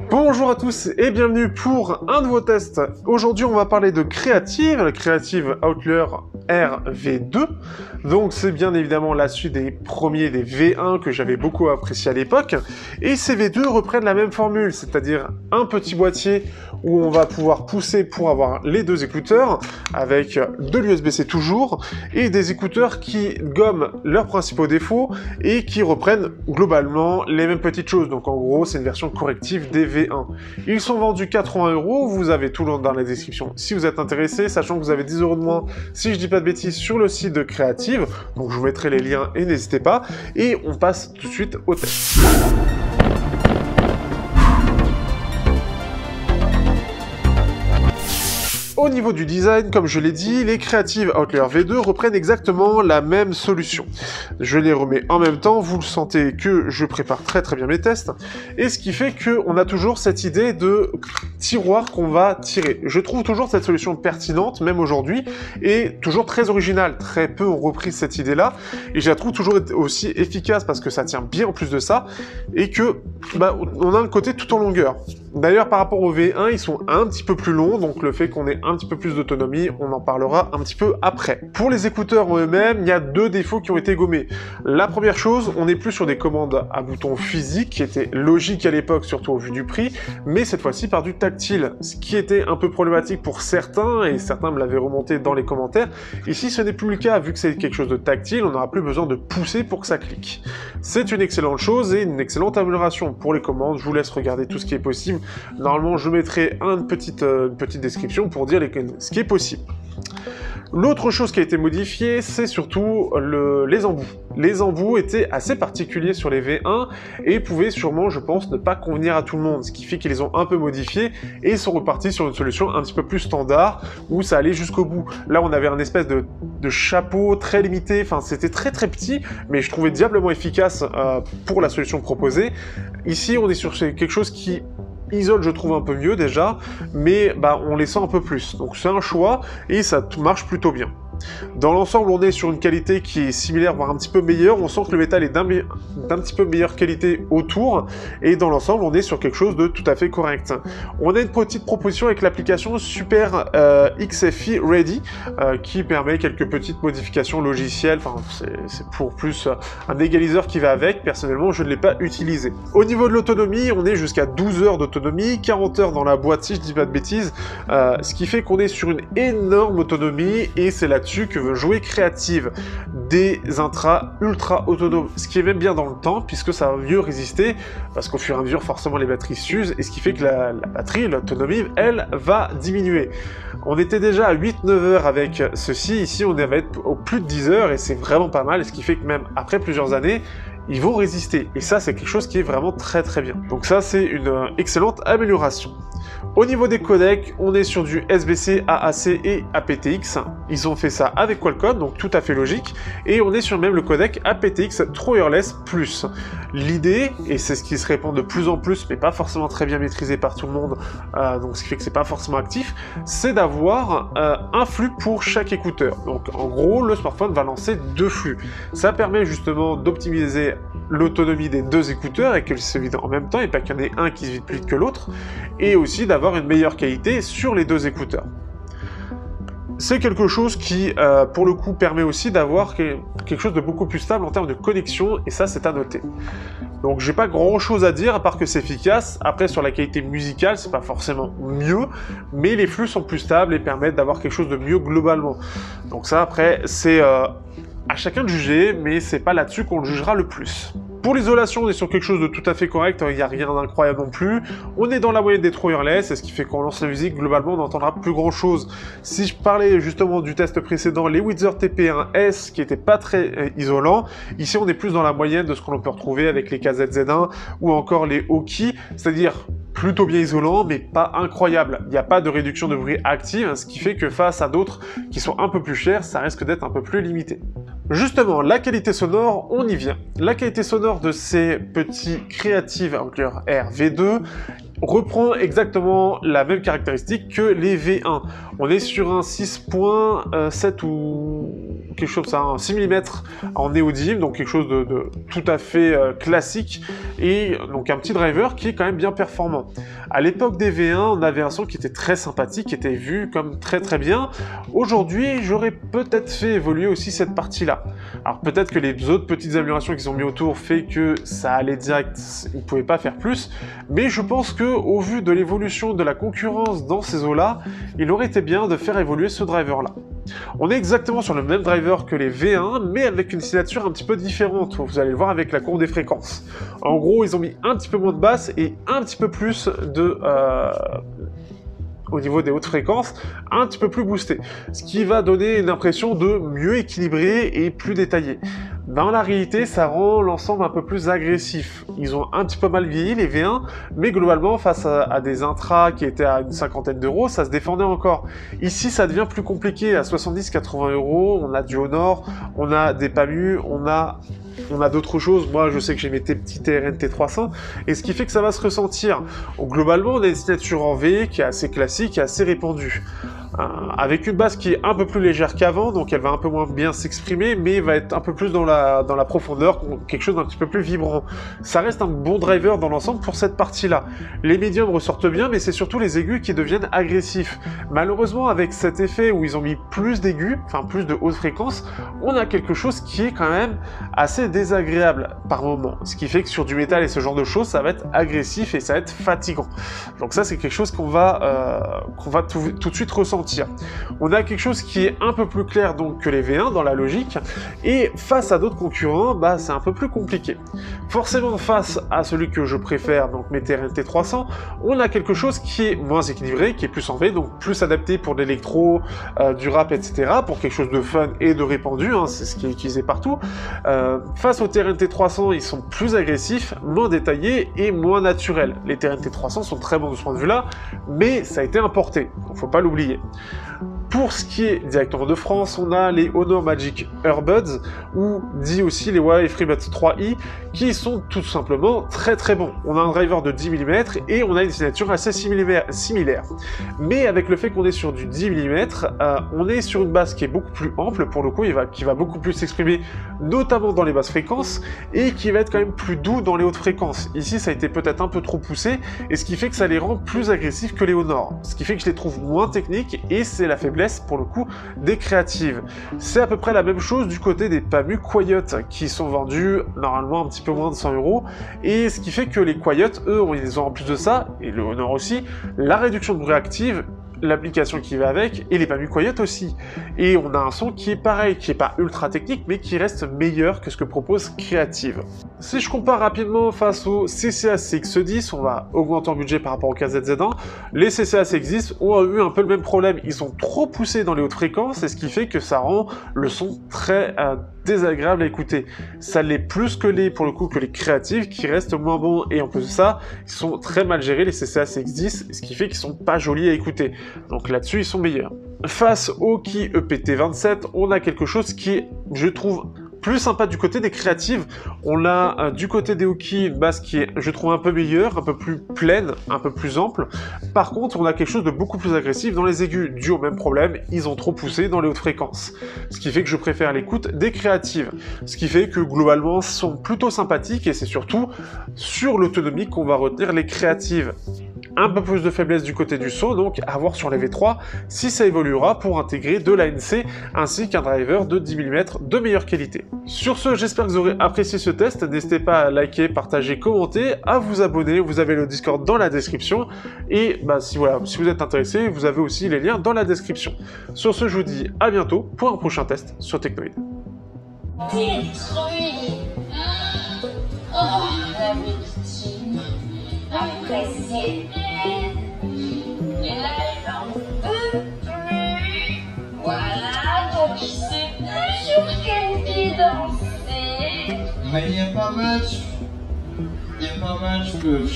Bonjour à tous et bienvenue pour un nouveau test. Aujourd'hui on va parler de Creative, le Creative Outlier RV2. Donc c'est bien évidemment la suite des premiers des V1 que j'avais beaucoup apprécié à l'époque. Et ces V2 reprennent la même formule, c'est-à-dire un petit boîtier où on va pouvoir pousser pour avoir les deux écouteurs, avec de l'USB-C toujours, et des écouteurs qui gomment leurs principaux défauts et qui reprennent globalement les mêmes petites choses. Donc en gros c'est une version corrective des V1. Ils sont vendus 80 €, vous avez tout le nom dans la description si vous êtes intéressé, sachant que vous avez 10 € de moins si je dis pas de bêtises sur le site de Creative, donc je vous mettrai les liens et n'hésitez pas, et on passe tout de suite au test. Au niveau du design, comme je l'ai dit, les Creative Outlier V2 reprennent exactement la même solution. Je les remets en même temps, vous le sentez que je prépare très bien mes tests, et ce qui fait qu'on a toujours cette idée de tiroir qu'on va tirer. Je trouve toujours cette solution pertinente, même aujourd'hui, et toujours très originale. Très peu ont repris cette idée-là, et je la trouve toujours aussi efficace parce que ça tient bien en plus de ça, et que on a un côté tout en longueur. D'ailleurs, par rapport au V1, ils sont un petit peu plus longs, donc le fait qu'on ait un petit peu plus d'autonomie, on en parlera un petit peu après. Pour les écouteurs en eux-mêmes, il y a deux défauts qui ont été gommés. La première chose, on n'est plus sur des commandes à boutons physiques, qui étaient logiques à l'époque, surtout au vu du prix, mais cette fois-ci par du tactile, ce qui était un peu problématique pour certains, et certains me l'avaient remonté dans les commentaires. Ici, ce n'est plus le cas, vu que c'est quelque chose de tactile, on n'aura plus besoin de pousser pour que ça clique. C'est une excellente chose et une excellente amélioration. Pour les commandes, je vous laisse regarder tout ce qui est possible. Normalement, je mettrai une petite description pour dire ce qui est possible. L'autre chose qui a été modifiée, c'est surtout les embouts. Les embouts étaient assez particuliers sur les V1 et pouvaient sûrement, je pense, ne pas convenir à tout le monde, ce qui fait qu'ils les ont un peu modifiés et sont repartis sur une solution un petit peu plus standard où ça allait jusqu'au bout. Là, on avait un espèce de chapeau très limité, enfin c'était très petit, mais je trouvais diablement efficace pour la solution proposée. Ici, on est sur quelque chose qui isole, je trouve un peu mieux déjà, mais on les sent un peu plus. Donc c'est un choix et ça marche plutôt bien. Dans l'ensemble, on est sur une qualité qui est similaire, voire un petit peu meilleure. On sent que le métal est d'un petit peu meilleure qualité autour, et dans l'ensemble, on est sur quelque chose de tout à fait correct. On a une petite proposition avec l'application Super XFI Ready, qui permet quelques petites modifications logicielles. Enfin, c'est pour plus un égaliseur qui va avec. Personnellement, je ne l'ai pas utilisé. Au niveau de l'autonomie, on est jusqu'à 12 heures d'autonomie, 40 heures dans la boîte si je dis pas de bêtises, ce qui fait qu'on est sur une énorme autonomie, et c'est là-dessus que veut jouer Creative, des intras ultra autonomes, ce qui est même bien dans le temps puisque ça va mieux résister, parce qu'au fur et à mesure forcément les batteries s'usent, et ce qui fait que la batterie, l'autonomie, elle va diminuer. On était déjà à 8-9 heures avec ceci, ici on va être au plus de 10 heures et c'est vraiment pas mal, ce qui fait que même après plusieurs années, ils vont résister, et ça c'est quelque chose qui est vraiment très bien. Donc ça c'est une excellente amélioration. Au niveau des codecs, on est sur du SBC, AAC et aptX. Ils ont fait ça avec Qualcomm, donc tout à fait logique. Et on est sur même le codec aptX True Wireless Plus. L'idée, et c'est ce qui se répand de plus en plus, mais pas forcément très bien maîtrisé par tout le monde, donc ce qui fait que c'est pas forcément actif, c'est d'avoir un flux pour chaque écouteur. Donc en gros, le smartphone va lancer deux flux. Ça permet justement d'optimiser l'autonomie des deux écouteurs et qu'elle se vide en même temps, et pas qu'il y en ait un qui se vide plus vite que l'autre, et aussi d'avoir une meilleure qualité sur les deux écouteurs. C'est quelque chose qui, pour le coup, permet aussi d'avoir quelque chose de beaucoup plus stable en termes de connexion, et ça, c'est à noter. Donc, j'ai pas grand-chose à dire, à part que c'est efficace. Après, sur la qualité musicale, c'est pas forcément mieux, mais les flux sont plus stables et permettent d'avoir quelque chose de mieux globalement. Donc ça, après, c'est à chacun de juger, mais c'est pas là-dessus qu'on le jugera le plus. Pour l'isolation, on est sur quelque chose de tout à fait correct, il n'y a rien d'incroyable non plus. On est dans la moyenne des True Wireless, ce qui fait qu'on lance la musique, globalement on n'entendra plus grand chose. Si je parlais justement du test précédent, les Witzer TP1S, qui n'étaient pas très isolants, ici on est plus dans la moyenne de ce qu'on peut retrouver avec les KZZ1 ou encore les Oki, c'est-à-dire plutôt bien isolant, mais pas incroyable. Il n'y a pas de réduction de bruit active, ce qui fait que face à d'autres qui sont un peu plus chers, ça risque d'être un peu plus limité. Justement, la qualité sonore, on y vient. La qualité sonore de ces petits Creative Outlier RV2 reprend exactement la même caractéristique que les V1. On est sur un 6.7 ou quelque chose comme ça, un 6 mm en néodyme, donc quelque chose de tout à fait classique, et donc un petit driver qui est quand même bien performant. À l'époque des V1, on avait un son qui était très sympathique, qui était vu comme très très bien. Aujourd'hui, j'aurais peut-être fait évoluer aussi cette partie-là. Alors peut-être que les autres petites améliorations qu'ils ont mis autour fait que ça allait direct, ils ne pouvaient pas faire plus, mais je pense que au vu de l'évolution de la concurrence dans ces eaux-là, il aurait été bien de faire évoluer ce driver-là. On est exactement sur le même driver que les V1, mais avec une signature un petit peu différente, vous allez le voir avec la courbe des fréquences. En gros, ils ont mis un petit peu moins de basse et un petit peu plus de... au niveau des hautes fréquences, un petit peu plus boosté, ce qui va donner une impression de mieux équilibré et plus détaillé. Dans la réalité, ça rend l'ensemble un peu plus agressif. Ils ont un petit peu mal vieilli, les V1, mais globalement, face à des intras qui étaient à une cinquantaine d'euros, ça se défendait encore. Ici, ça devient plus compliqué. À 70-80 euros, on a du Honor, on a des PAMU, on a d'autres choses. Moi, je sais que j'ai mes petits TRNT 300, et ce qui fait que ça va se ressentir. Donc, globalement, on a une signature en V qui est assez classique et assez répandue. Avec une basse qui est un peu plus légère qu'avant, donc elle va un peu moins bien s'exprimer, mais va être un peu plus dans la profondeur, quelque chose d'un petit peu plus vibrant. Ça reste un bon driver dans l'ensemble pour cette partie-là. Les médiums ressortent bien, mais c'est surtout les aigus qui deviennent agressifs. Malheureusement, avec cet effet où ils ont mis plus d'aigus, enfin plus de haute fréquence, on a quelque chose qui est quand même assez désagréable par moment. Ce qui fait que sur du métal et ce genre de choses, ça va être agressif et ça va être fatigant. Donc ça, c'est quelque chose qu'on va tout de suite ressentir. On a quelque chose qui est un peu plus clair donc que les V1 dans la logique, et face à d'autres concurrents, bah, c'est un peu plus compliqué. Forcément, face à celui que je préfère, donc mes TRNT 300, on a quelque chose qui est moins équilibré, qui est plus en V, donc plus adapté pour l'électro, du rap, etc., pour quelque chose de fun et de répandu, hein, c'est ce qui est utilisé partout. Face aux TRNT 300, ils sont plus agressifs, moins détaillés et moins naturels. Les TRNT 300 sont très bons de ce point de vue-là, mais ça a été importé, donc faut pas l'oublier. Pour ce qui est directement de France, on a les Honor Magic Earbuds, ou dit aussi les Huawei FreeBuds 3i, qui sont tout simplement très très bons. On a un driver de 10 mm et on a une signature assez similaire. Mais avec le fait qu'on est sur du 10 mm, on est sur une basse qui est beaucoup plus ample pour le coup, qui va beaucoup plus s'exprimer, notamment dans les basses fréquences, et qui va être quand même plus doux dans les hautes fréquences. Ici, ça a été peut-être un peu trop poussé, et ce qui fait que ça les rend plus agressifs que les Honor. Ce qui fait que je les trouve moins techniques, et c'est la faiblesse pour le coup des créatives. C'est à peu près la même chose du côté des PAMU Quiet qui sont vendus normalement un petit peu moins de 100 euros, et ce qui fait que les Quiet, eux, ils ont en plus de ça, et le Honor aussi, la réduction de bruit active, l'application qui va avec, et les PAMU Quiet aussi. Et on a un son qui est pareil, qui est pas ultra technique, mais qui reste meilleur que ce que propose Creative. Si je compare rapidement face au CCA CX10, on va augmenter en budget par rapport au KZZ1, les CCA CX10 ont eu un peu le même problème, ils sont trop poussés dans les hautes fréquences, et ce qui fait que ça rend le son très désagréable à écouter. Ça l'est plus que pour le coup que les créatives qui restent moins bons, et en plus de ça, ils sont très mal gérés les CCA CX10, ce qui fait qu'ils sont pas jolis à écouter. Donc là-dessus, ils sont meilleurs. Face au Key EPT27, on a quelque chose qui est, je trouve, plus sympa du côté des créatives. On a du côté des Hoki une basse qui est, je trouve, un peu meilleure, un peu plus pleine, un peu plus ample. Par contre, on a quelque chose de beaucoup plus agressif dans les aigus, dû au même problème, ils ont trop poussé dans les hautes fréquences. Ce qui fait que je préfère l'écoute des créatives. Ce qui fait que globalement, sont plutôt sympathiques, et c'est surtout sur l'autonomie qu'on va retenir les créatives. Un peu plus de faiblesse du côté du son, donc à voir sur les V3 si ça évoluera pour intégrer de l'ANC ainsi qu'un driver de 10 mm de meilleure qualité. Sur ce, j'espère que vous aurez apprécié ce test, n'hésitez pas à liker, partager, commenter, à vous abonner, vous avez le Discord dans la description, et si vous êtes intéressé, vous avez aussi les liens dans la description. Sur ce, je vous dis à bientôt pour un prochain test sur Technoid. Apprécier. Et là, j'en peux plus. Voilà, donc je sais plus sur quel pied danser. Mais il n'y a pas match. Il n'y a pas match que...